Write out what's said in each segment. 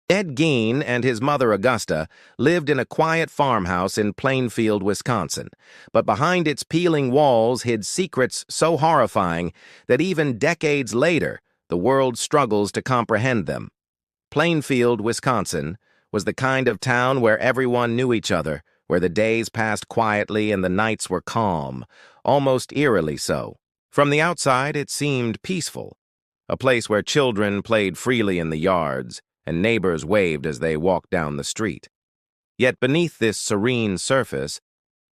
Ed Gein and his mother Augusta lived in a quiet farmhouse in Plainfield, Wisconsin, but behind its peeling walls hid secrets so horrifying that even decades later, the world struggles to comprehend them. Plainfield, Wisconsin, was the kind of town where everyone knew each other, where the days passed quietly and the nights were calm, almost eerily so. From the outside, it seemed peaceful, a place where children played freely in the yards, and neighbors waved as they walked down the street. Yet beneath this serene surface,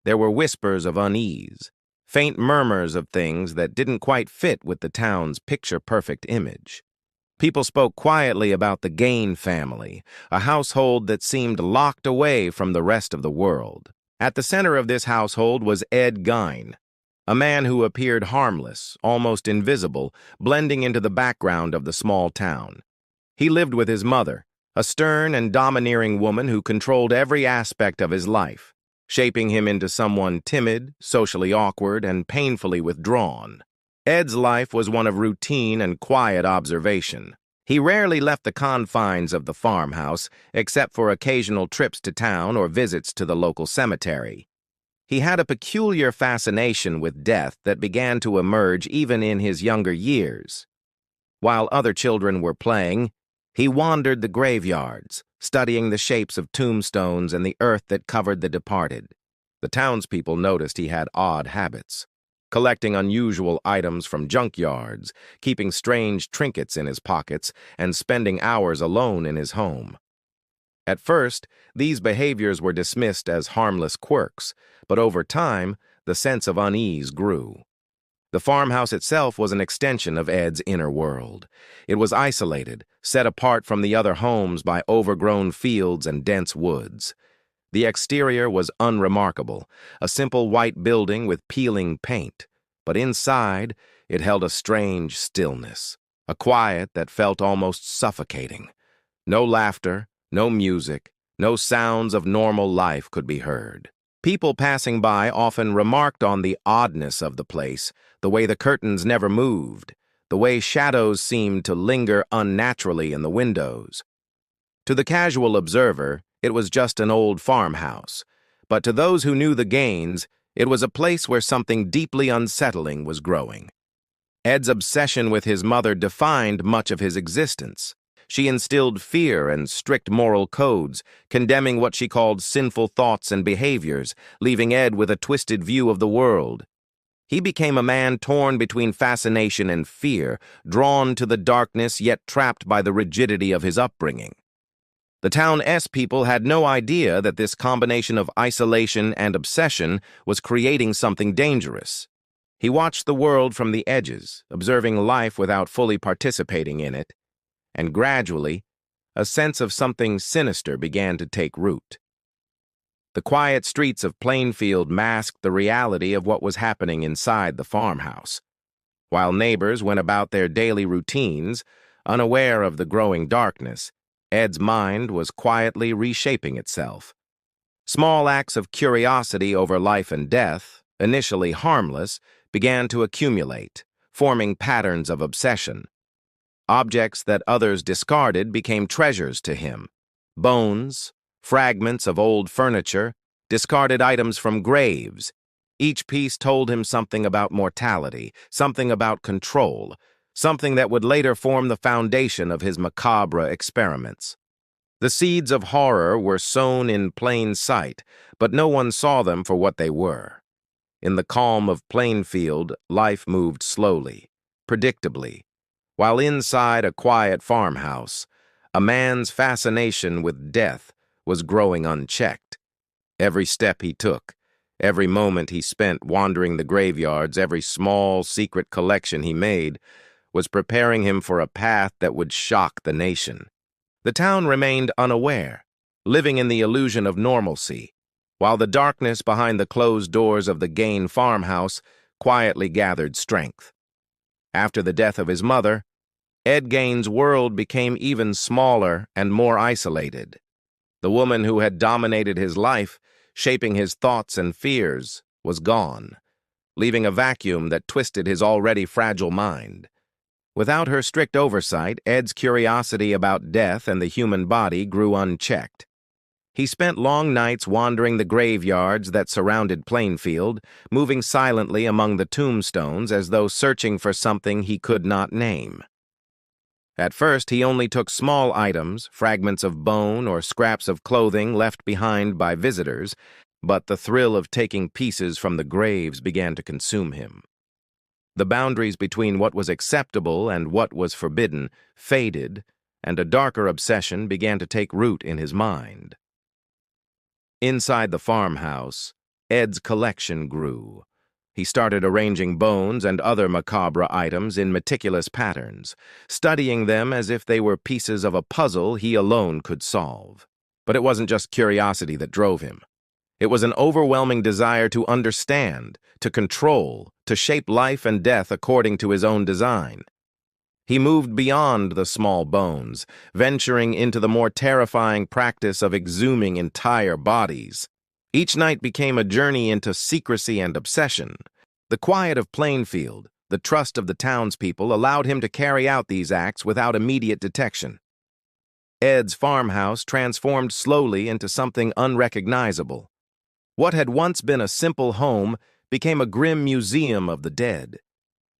there were whispers of unease, faint murmurs of things that didn't quite fit with the town's picture-perfect image. People spoke quietly about the Gein family, a household that seemed locked away from the rest of the world. At the center of this household was Ed Gein, a man who appeared harmless, almost invisible, blending into the background of the small town. He lived with his mother, a stern and domineering woman who controlled every aspect of his life, shaping him into someone timid, socially awkward, and painfully withdrawn. Ed's life was one of routine and quiet observation. He rarely left the confines of the farmhouse, except for occasional trips to town or visits to the local cemetery. He had a peculiar fascination with death that began to emerge even in his younger years. While other children were playing, he wandered the graveyards, studying the shapes of tombstones and the earth that covered the departed. The townspeople noticed he had odd habits, collecting unusual items from junkyards, keeping strange trinkets in his pockets, and spending hours alone in his home. At first, these behaviors were dismissed as harmless quirks, but over time, the sense of unease grew. The farmhouse itself was an extension of Ed's inner world. It was isolated, set apart from the other homes by overgrown fields and dense woods. The exterior was unremarkable, a simple white building with peeling paint, but inside it held a strange stillness, a quiet that felt almost suffocating. No laughter, no music, no sounds of normal life could be heard. People passing by often remarked on the oddness of the place, the way the curtains never moved, the way shadows seemed to linger unnaturally in the windows. To the casual observer, it was just an old farmhouse, but to those who knew the Geins, it was a place where something deeply unsettling was growing. Ed's obsession with his mother defined much of his existence. She instilled fear and strict moral codes, condemning what she called sinful thoughts and behaviors, leaving Ed with a twisted view of the world. He became a man torn between fascination and fear, drawn to the darkness yet trapped by the rigidity of his upbringing. The town's people had no idea that this combination of isolation and obsession was creating something dangerous. He watched the world from the edges, observing life without fully participating in it, and gradually, a sense of something sinister began to take root. The quiet streets of Plainfield masked the reality of what was happening inside the farmhouse. While neighbors went about their daily routines, unaware of the growing darkness, Ed's mind was quietly reshaping itself. Small acts of curiosity over life and death, initially harmless, began to accumulate, forming patterns of obsession. Objects that others discarded became treasures to him. Bones, fragments of old furniture, discarded items from graves. Each piece told him something about mortality, something about control, something that would later form the foundation of his macabre experiments. The seeds of horror were sown in plain sight, but no one saw them for what they were. In the calm of Plainfield, life moved slowly, predictably, while inside a quiet farmhouse, a man's fascination with death was growing unchecked. Every step he took, every moment he spent wandering the graveyards, every small, secret collection he made, was preparing him for a path that would shock the nation. The town remained unaware, living in the illusion of normalcy, while the darkness behind the closed doors of the Gein farmhouse quietly gathered strength. After the death of his mother, Ed Gein's world became even smaller and more isolated. The woman who had dominated his life, shaping his thoughts and fears, was gone, leaving a vacuum that twisted his already fragile mind. Without her strict oversight, Ed's curiosity about death and the human body grew unchecked. He spent long nights wandering the graveyards that surrounded Plainfield, moving silently among the tombstones as though searching for something he could not name. At first, he only took small items, fragments of bone or scraps of clothing left behind by visitors, but the thrill of taking pieces from the graves began to consume him. The boundaries between what was acceptable and what was forbidden faded, and a darker obsession began to take root in his mind. Inside the farmhouse, Ed's collection grew. He started arranging bones and other macabre items in meticulous patterns, studying them as if they were pieces of a puzzle he alone could solve. But it wasn't just curiosity that drove him. It was an overwhelming desire to understand, to control, to shape life and death according to his own design. He moved beyond the small bones, venturing into the more terrifying practice of exhuming entire bodies. Each night became a journey into secrecy and obsession. The quiet of Plainfield, the trust of the townspeople, allowed him to carry out these acts without immediate detection. Ed's farmhouse transformed slowly into something unrecognizable. What had once been a simple home became a grim museum of the dead.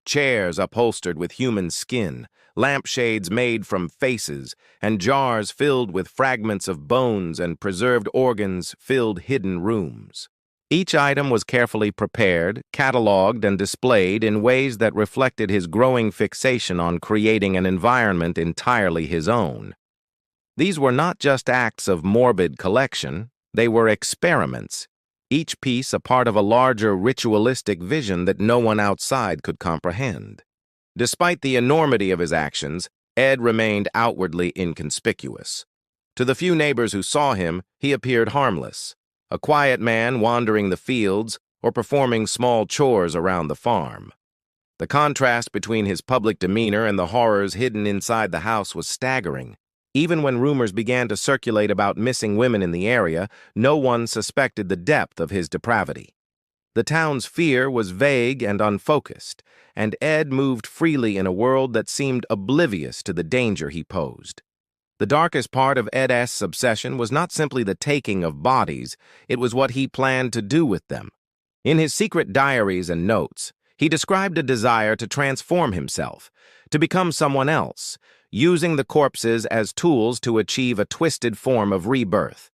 Chairs upholstered with human skin, lampshades made from faces, and jars filled with fragments of bones and preserved organs filled hidden rooms. Each item was carefully prepared, catalogued, and displayed in ways that reflected his growing fixation on creating an environment entirely his own. These were not just acts of morbid collection, they were experiments, each piece a part of a larger ritualistic vision that no one outside could comprehend. Despite the enormity of his actions, Ed remained outwardly inconspicuous. To the few neighbors who saw him, he appeared harmless, a quiet man wandering the fields or performing small chores around the farm. The contrast between his public demeanor and the horrors hidden inside the house was staggering. Even when rumors began to circulate about missing women in the area, no one suspected the depth of his depravity. The town's fear was vague and unfocused, and Ed moved freely in a world that seemed oblivious to the danger he posed. The darkest part of Ed's obsession was not simply the taking of bodies, it was what he planned to do with them. In his secret diaries and notes, he described a desire to transform himself, to become someone else, using the corpses as tools to achieve a twisted form of rebirth.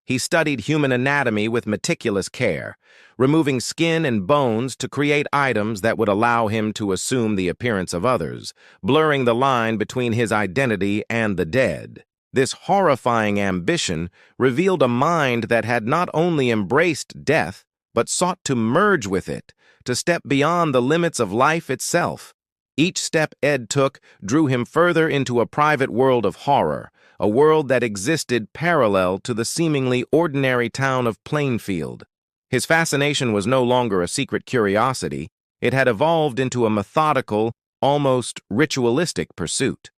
He studied human anatomy with meticulous care, removing skin and bones to create items that would allow him to assume the appearance of others, blurring the line between his identity and the dead. This horrifying ambition revealed a mind that had not only embraced death, but sought to merge with it, to step beyond the limits of life itself. Each step Ed took drew him further into a private world of horror, a world that existed parallel to the seemingly ordinary town of Plainfield. His fascination was no longer a secret curiosity, it had evolved into a methodical, almost ritualistic pursuit.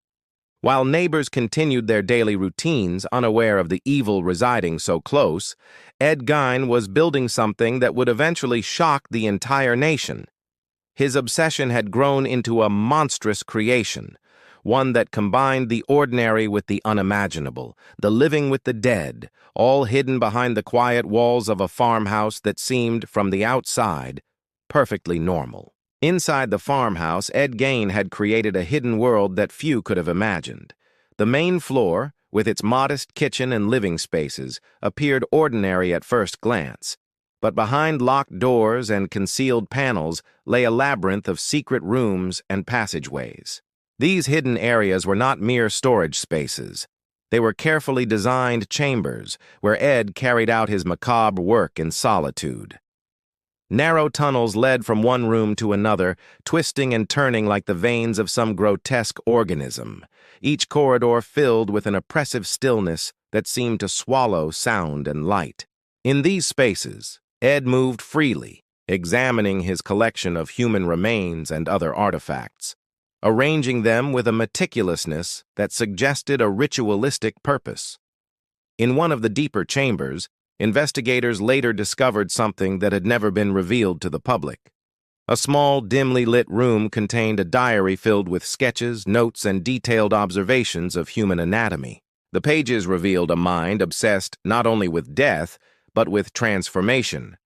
While neighbors continued their daily routines, unaware of the evil residing so close, Ed Gein was building something that would eventually shock the entire nation. His obsession had grown into a monstrous creation, one that combined the ordinary with the unimaginable, the living with the dead, all hidden behind the quiet walls of a farmhouse that seemed, from the outside, perfectly normal. Inside the farmhouse, Ed Gein had created a hidden world that few could have imagined. The main floor, with its modest kitchen and living spaces, appeared ordinary at first glance. But behind locked doors and concealed panels lay a labyrinth of secret rooms and passageways. These hidden areas were not mere storage spaces. They were carefully designed chambers where Ed carried out his macabre work in solitude. Narrow tunnels led from one room to another, twisting and turning like the veins of some grotesque organism, each corridor filled with an oppressive stillness that seemed to swallow sound and light. In these spaces, Ed moved freely, examining his collection of human remains and other artifacts, arranging them with a meticulousness that suggested a ritualistic purpose. In one of the deeper chambers, investigators later discovered something that had never been revealed to the public. A small, dimly lit room contained a diary filled with sketches, notes, and detailed observations of human anatomy. The pages revealed a mind obsessed not only with death, but with transformation.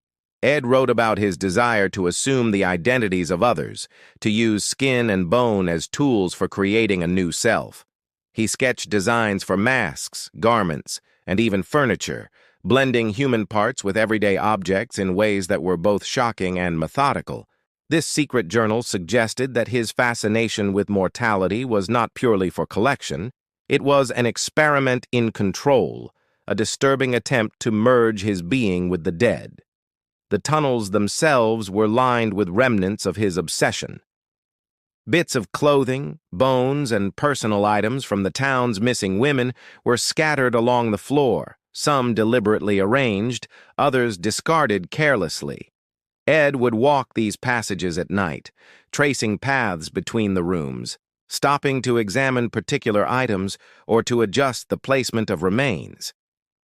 Ed wrote about his desire to assume the identities of others, to use skin and bone as tools for creating a new self. He sketched designs for masks, garments, and even furniture, blending human parts with everyday objects in ways that were both shocking and methodical. This secret journal suggested that his fascination with mortality was not purely for collection. It was an experiment in control, a disturbing attempt to merge his being with the dead. The tunnels themselves were lined with remnants of his obsession. Bits of clothing, bones, and personal items from the town's missing women were scattered along the floor, some deliberately arranged, others discarded carelessly. Ed would walk these passages at night, tracing paths between the rooms, stopping to examine particular items or to adjust the placement of remains.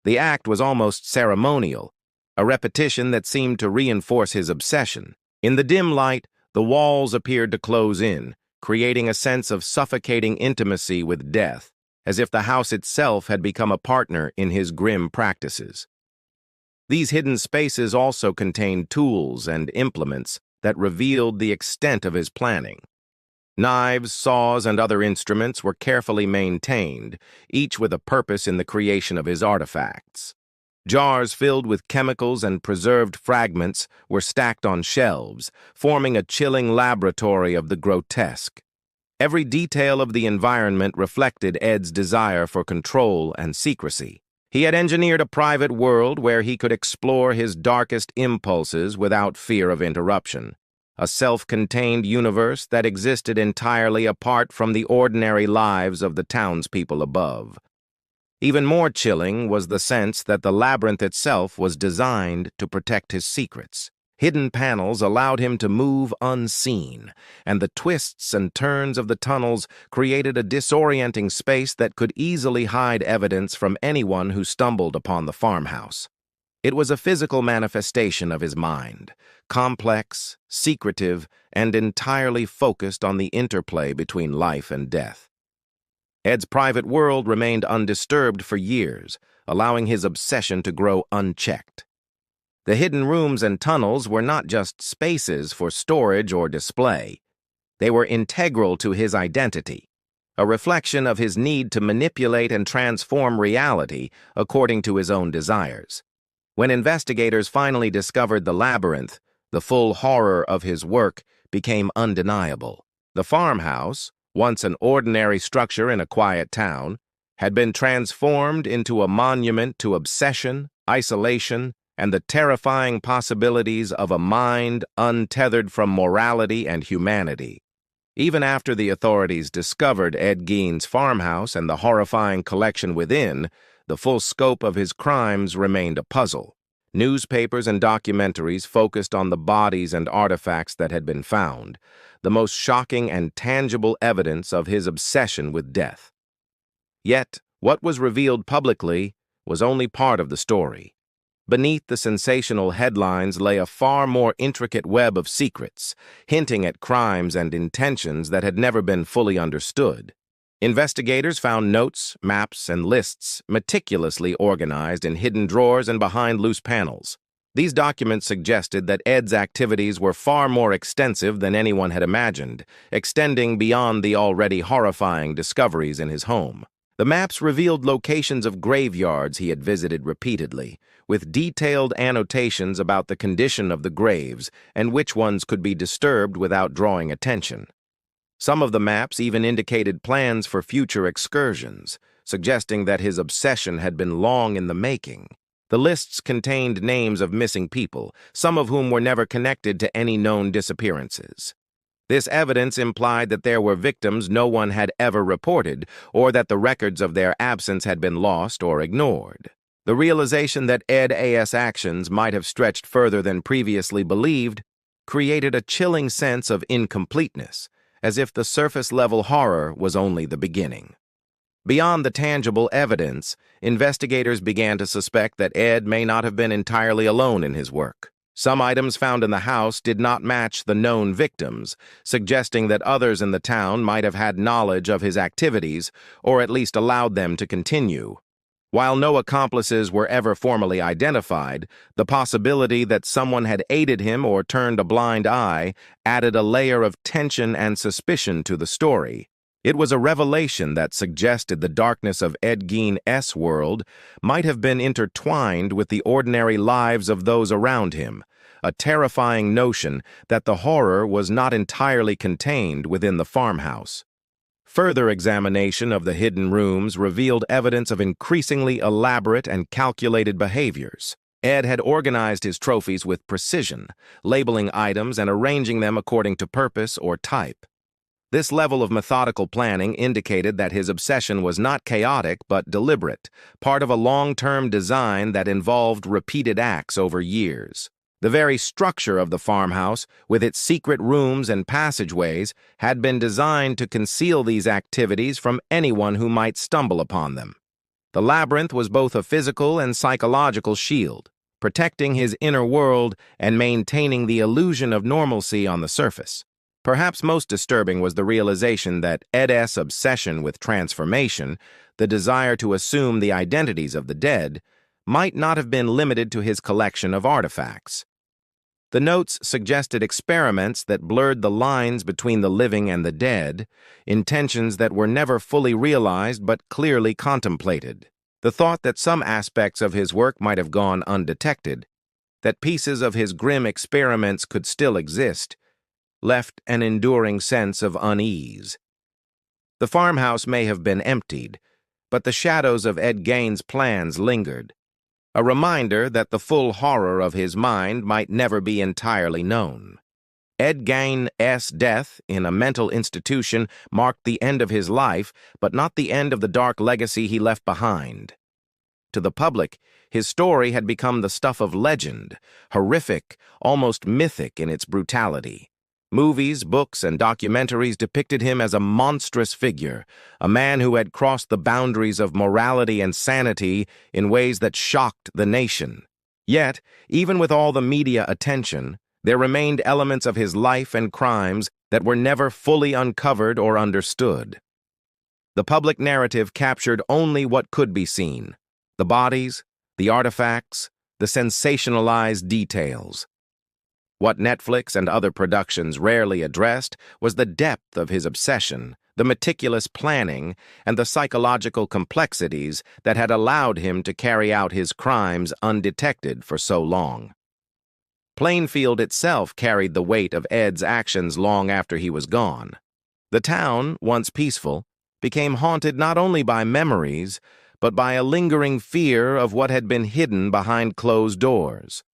The act was almost ceremonial, a repetition that seemed to reinforce his obsession. In the dim light, the walls appeared to close in, creating a sense of suffocating intimacy with death, as if the house itself had become a partner in his grim practices. These hidden spaces also contained tools and implements that revealed the extent of his planning. Knives, saws, and other instruments were carefully maintained, each with a purpose in the creation of his artifacts. Jars filled with chemicals and preserved fragments were stacked on shelves, forming a chilling laboratory of the grotesque. Every detail of the environment reflected Ed's desire for control and secrecy. He had engineered a private world where he could explore his darkest impulses without fear of interruption, a self-contained universe that existed entirely apart from the ordinary lives of the townspeople above. Even more chilling was the sense that the labyrinth itself was designed to protect his secrets. Hidden panels allowed him to move unseen, and the twists and turns of the tunnels created a disorienting space that could easily hide evidence from anyone who stumbled upon the farmhouse. It was a physical manifestation of his mind, complex, secretive, and entirely focused on the interplay between life and death. Ed's private world remained undisturbed for years, allowing his obsession to grow unchecked. The hidden rooms and tunnels were not just spaces for storage or display. They were integral to his identity, a reflection of his need to manipulate and transform reality according to his own desires. When investigators finally discovered the labyrinth, the full horror of his work became undeniable. The farmhouse, once an ordinary structure in a quiet town, had been transformed into a monument to obsession, isolation, and the terrifying possibilities of a mind untethered from morality and humanity. Even after the authorities discovered Ed Gein's farmhouse and the horrifying collection within, the full scope of his crimes remained a puzzle. Newspapers and documentaries focused on the bodies and artifacts that had been found, the most shocking and tangible evidence of his obsession with death. Yet, what was revealed publicly was only part of the story. Beneath the sensational headlines lay a far more intricate web of secrets, hinting at crimes and intentions that had never been fully understood. Investigators found notes, maps, and lists meticulously organized in hidden drawers and behind loose panels. These documents suggested that Ed's activities were far more extensive than anyone had imagined, extending beyond the already horrifying discoveries in his home. The maps revealed locations of graveyards he had visited repeatedly, with detailed annotations about the condition of the graves and which ones could be disturbed without drawing attention. Some of the maps even indicated plans for future excursions, suggesting that his obsession had been long in the making. The lists contained names of missing people, some of whom were never connected to any known disappearances. This evidence implied that there were victims no one had ever reported, or that the records of their absence had been lost or ignored. The realization that Ed's actions might have stretched further than previously believed created a chilling sense of incompleteness, as if the surface-level horror was only the beginning. Beyond the tangible evidence, investigators began to suspect that Ed may not have been entirely alone in his work. Some items found in the house did not match the known victims, suggesting that others in the town might have had knowledge of his activities or at least allowed them to continue. While no accomplices were ever formally identified, the possibility that someone had aided him or turned a blind eye added a layer of tension and suspicion to the story. It was a revelation that suggested the darkness of Ed Gein's world might have been intertwined with the ordinary lives of those around him, a terrifying notion that the horror was not entirely contained within the farmhouse. Further examination of the hidden rooms revealed evidence of increasingly elaborate and calculated behaviors. Ed had organized his trophies with precision, labeling items and arranging them according to purpose or type. This level of methodical planning indicated that his obsession was not chaotic but deliberate, part of a long-term design that involved repeated acts over years. The very structure of the farmhouse, with its secret rooms and passageways, had been designed to conceal these activities from anyone who might stumble upon them. The labyrinth was both a physical and psychological shield, protecting his inner world and maintaining the illusion of normalcy on the surface. Perhaps most disturbing was the realization that Ed's obsession with transformation, the desire to assume the identities of the dead, might not have been limited to his collection of artifacts. The notes suggested experiments that blurred the lines between the living and the dead, intentions that were never fully realized but clearly contemplated. The thought that some aspects of his work might have gone undetected, that pieces of his grim experiments could still exist, left an enduring sense of unease. The farmhouse may have been emptied, but the shadows of Ed Gein's plans lingered, a reminder that the full horror of his mind might never be entirely known. Ed Gein's death in a mental institution marked the end of his life, but not the end of the dark legacy he left behind. To the public, his story had become the stuff of legend, horrific, almost mythic in its brutality. Movies, books, and documentaries depicted him as a monstrous figure, a man who had crossed the boundaries of morality and sanity in ways that shocked the nation. Yet, even with all the media attention, there remained elements of his life and crimes that were never fully uncovered or understood. The public narrative captured only what could be seen: the bodies, the artifacts, the sensationalized details. What Netflix and other productions rarely addressed was the depth of his obsession, the meticulous planning, and the psychological complexities that had allowed him to carry out his crimes undetected for so long. Plainfield itself carried the weight of Ed's actions long after he was gone. The town, once peaceful, became haunted not only by memories, but by a lingering fear of what had been hidden behind closed doors.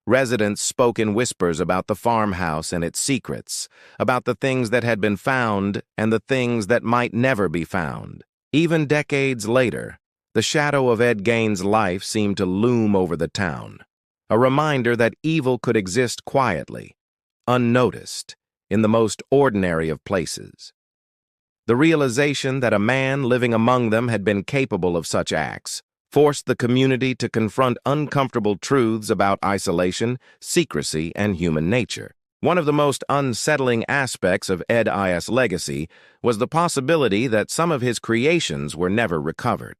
Residents spoke in whispers about the farmhouse and its secrets, about the things that had been found and the things that might never be found. Even decades later, the shadow of Ed Gein's life seemed to loom over the town, a reminder that evil could exist quietly, unnoticed, in the most ordinary of places. The realization that a man living among them had been capable of such acts forced the community to confront uncomfortable truths about isolation, secrecy, and human nature. One of the most unsettling aspects of Ed's legacy was the possibility that some of his creations were never recovered.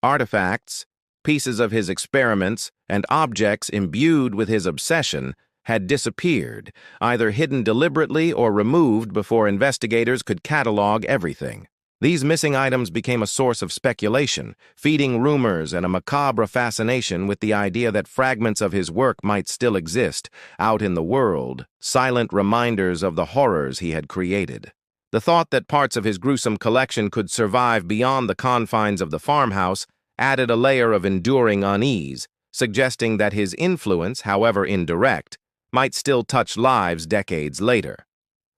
Artifacts, pieces of his experiments, and objects imbued with his obsession had disappeared, either hidden deliberately or removed before investigators could catalog everything. These missing items became a source of speculation, feeding rumors and a macabre fascination with the idea that fragments of his work might still exist out in the world, silent reminders of the horrors he had created. The thought that parts of his gruesome collection could survive beyond the confines of the farmhouse added a layer of enduring unease, suggesting that his influence, however indirect, might still touch lives decades later.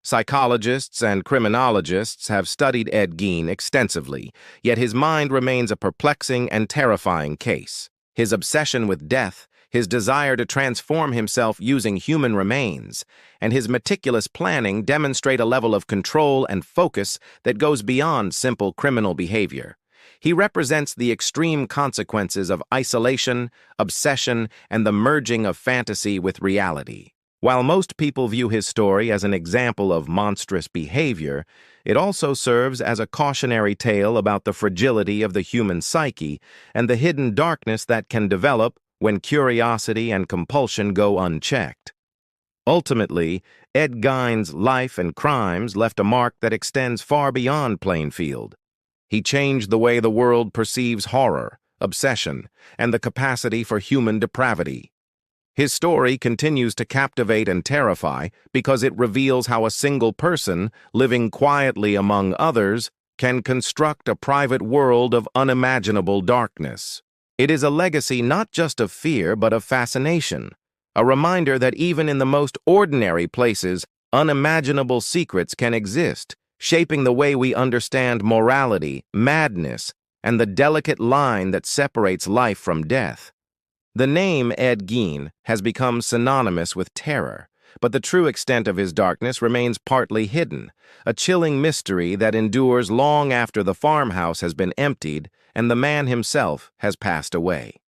Psychologists and criminologists have studied Ed Gein extensively, yet his mind remains a perplexing and terrifying case. His obsession with death, his desire to transform himself using human remains, and his meticulous planning demonstrate a level of control and focus that goes beyond simple criminal behavior. He represents the extreme consequences of isolation, obsession, and the merging of fantasy with reality. While most people view his story as an example of monstrous behavior, it also serves as a cautionary tale about the fragility of the human psyche and the hidden darkness that can develop when curiosity and compulsion go unchecked. Ultimately, Ed Gein's life and crimes left a mark that extends far beyond Plainfield. He changed the way the world perceives horror, obsession, and the capacity for human depravity. His story continues to captivate and terrify because it reveals how a single person, living quietly among others, can construct a private world of unimaginable darkness. It is a legacy not just of fear but of fascination, a reminder that even in the most ordinary places, unimaginable secrets can exist, shaping the way we understand morality, madness, and the delicate line that separates life from death. The name Ed Gein has become synonymous with terror, but the true extent of his darkness remains partly hidden, a chilling mystery that endures long after the farmhouse has been emptied and the man himself has passed away.